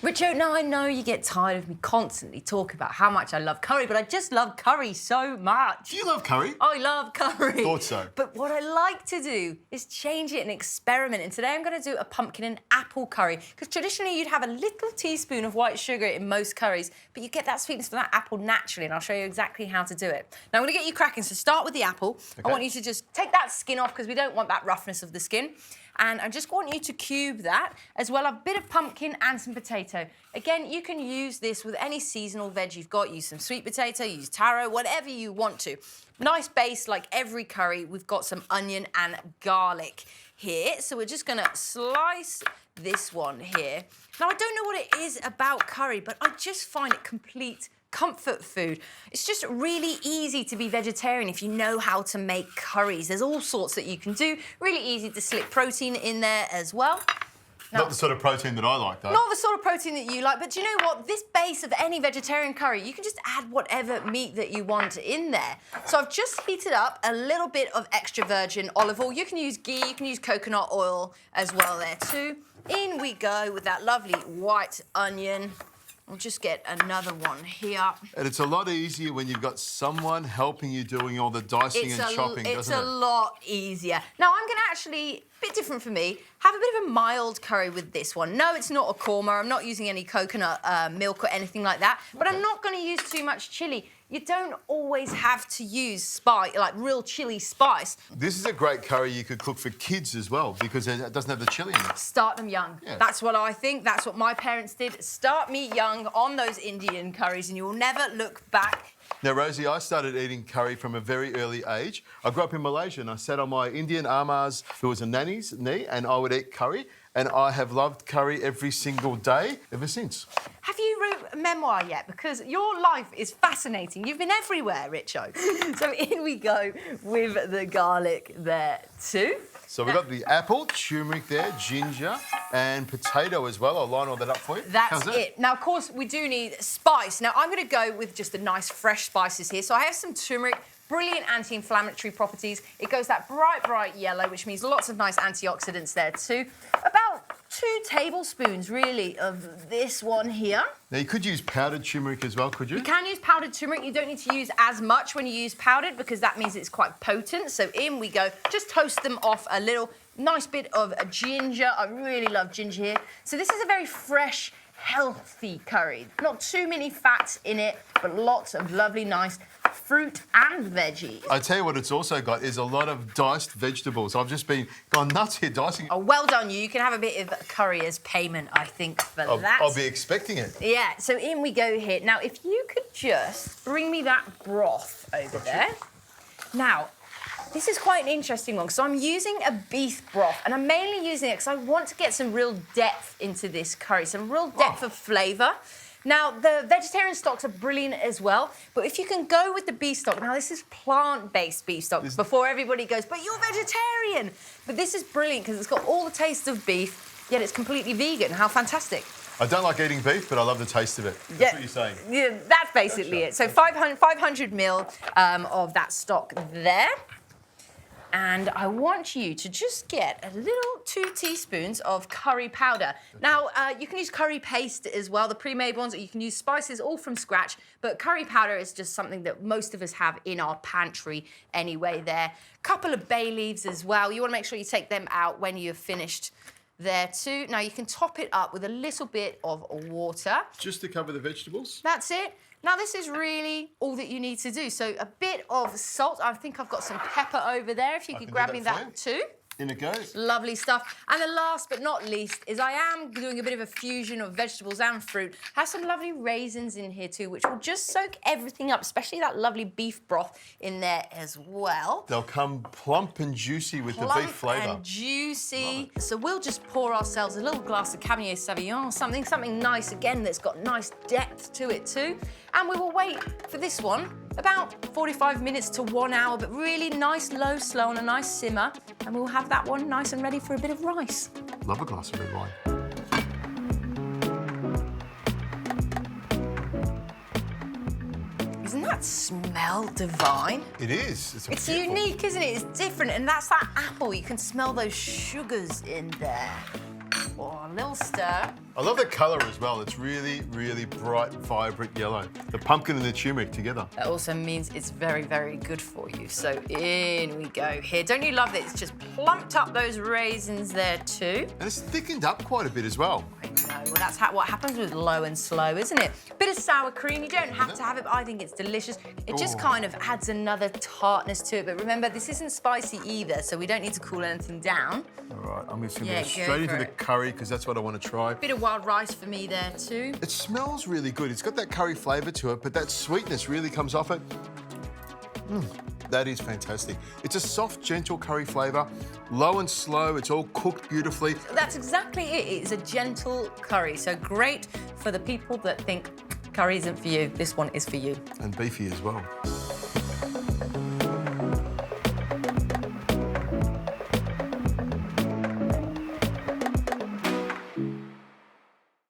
Richard, now I know you get tired of me constantly talking about how much I love curry, but I just love curry so much. Do you love curry? I love curry. Thought so. But what I like to do is change it and experiment. And today I'm going to do a pumpkin and apple curry. Because traditionally you'd have a little teaspoon of white sugar in most curries, but you get that sweetness from that apple naturally, and I'll show you exactly how to do it. Now I'm going to get you cracking, so start with the apple. Okay. I want you to just take that skin off because we don't want that roughness of the skin. And I just want you to cube that, as well as a bit of pumpkin and some potato. Again, you can use this with any seasonal veg you've got. Use some sweet potato, use taro, whatever you want to. Nice base, like every curry. We've got some onion and garlic here. So we're just gonna slice this one here. Now, I don't know what it is about curry, but I just find it complete comfort food. It's just really easy to be vegetarian if you know how to make curries. There's all sorts that you can do. Really easy to slip protein in there as well. Now, not the sort of protein that I like, though. Not the sort of protein that you like, but do you know what? This base of any vegetarian curry, you can just add whatever meat that you want in there. So I've just heated up a little bit of extra virgin olive oil. You can use ghee, you can use coconut oil as well there too. In we go with that lovely white onion. We'll just get another one here. And it's a lot easier when you've got someone helping you doing all the dicing and chopping, doesn't it? It's a lot easier. Now, I'm going to actually, a bit different for me, have a bit of a mild curry with this one. No, it's not a korma. I'm not using any coconut milk or anything like that. But I'm not going to use too much chilli. You don't always have to use spice, like real chili spice. This is a great curry you could cook for kids as well because it doesn't have the chili in it. Start them young. Yes. That's what I think. That's what my parents did. Start me young on those Indian curries and you will never look back. Now, Rosie, I started eating curry from a very early age. I grew up in Malaysia and I sat on my Indian Amma's, who was a nanny's knee, and I would eat curry. And I have loved curry every single day ever since. Have you wrote a memoir yet? Because your life is fascinating. You've been everywhere, Richo. So in we go with the garlic there too. So we've got the apple, turmeric there, ginger, and potato as well. I'll line all that up for you. That's it. Now, of course, we do need spice. Now, I'm going to go with just the nice fresh spices here. So I have some turmeric. Brilliant anti-inflammatory properties. It goes that bright yellow, which means lots of nice antioxidants there too. About 2 tablespoons, really, of this one here. Now, you could use powdered turmeric as well, could you? You can use powdered turmeric. You don't need to use as much when you use powdered because that means it's quite potent. So in we go. Just toast them off a little. Nice bit of ginger. I really love ginger here. So this is a very fresh, healthy curry. Not too many fats in it, but lots of lovely, nice fruit and veggies. I tell you what it's also got is a lot of diced vegetables. I've just gone nuts here dicing. Oh, well done you. You can have a bit of curry as payment, I think, for that. I'll be expecting it. Yeah, so in we go here. Now, if you could just bring me that broth over there. Now, this is quite an interesting one, because I'm using a beef broth, and I'm mainly using it because I want to get some real depth into this curry, some real depth of flavour. Now, the vegetarian stocks are brilliant as well, but if you can go with the beef stock, now this is plant-based beef stock, before everybody goes, but you're vegetarian! But this is brilliant because it's got all the taste of beef, yet it's completely vegan. How fantastic. I don't like eating beef, but I love the taste of it. That's what you're saying. Yeah, that's basically it. So 500 ml of that stock there. And I want you to just get a little 2 teaspoons of curry powder. Now, you can use curry paste as well, the pre-made ones, or you can use spices all from scratch, but curry powder is just something that most of us have in our pantry anyway there. Couple of bay leaves as well. You want to make sure you take them out when you're finished there too. Now, you can top it up with a little bit of water. Just to cover the vegetables? That's it. Now, this is really all that you need to do. So a bit of salt. I think I've got some pepper over there. If you could grab me that too. In it goes. Lovely stuff. And the last but not least is I am doing a bit of a fusion of vegetables and fruit. I have some lovely raisins in here too, which will just soak everything up, especially that lovely beef broth in there as well. They'll come plump and juicy with the beef flavour. Plump and juicy. So we'll just pour ourselves a little glass of Cabernet Sauvignon, something nice again that's got nice depth to it too. And we will wait for this one about 45 minutes to 1 hour, but really nice, low, slow, on a nice simmer. And we'll have that one nice and ready for a bit of rice. Love a glass of red wine. Doesn't that smell divine? It is. It's unique, isn't it? It's different, and that's that apple. You can smell those sugars in there. Oh, a little stir. I love the colour as well. It's really, really bright, vibrant yellow. The pumpkin and the turmeric together. That also means it's very, very good for you. So in we go here. Don't you love that it's just plumped up those raisins there too? And it's thickened up quite a bit as well. I know. Well, that's what happens with low and slow, isn't it? Bit of sour cream. You don't have to have it, but I think it's delicious. It just kind of adds another tartness to it. But remember, this isn't spicy either, so we don't need to cool anything down. All right, I'm just going to Yeah, go go straight into for the it. curry because that's what I want to try. Bit of wild rice for me there too. It smells really good. It's got that curry flavour to it, but that sweetness really comes off it. That is fantastic. It's a soft, gentle curry flavour, low and slow. It's all cooked beautifully. That's exactly it. It's a gentle curry, so great for the people that think curry isn't for you. This one is for you. And beefy as well.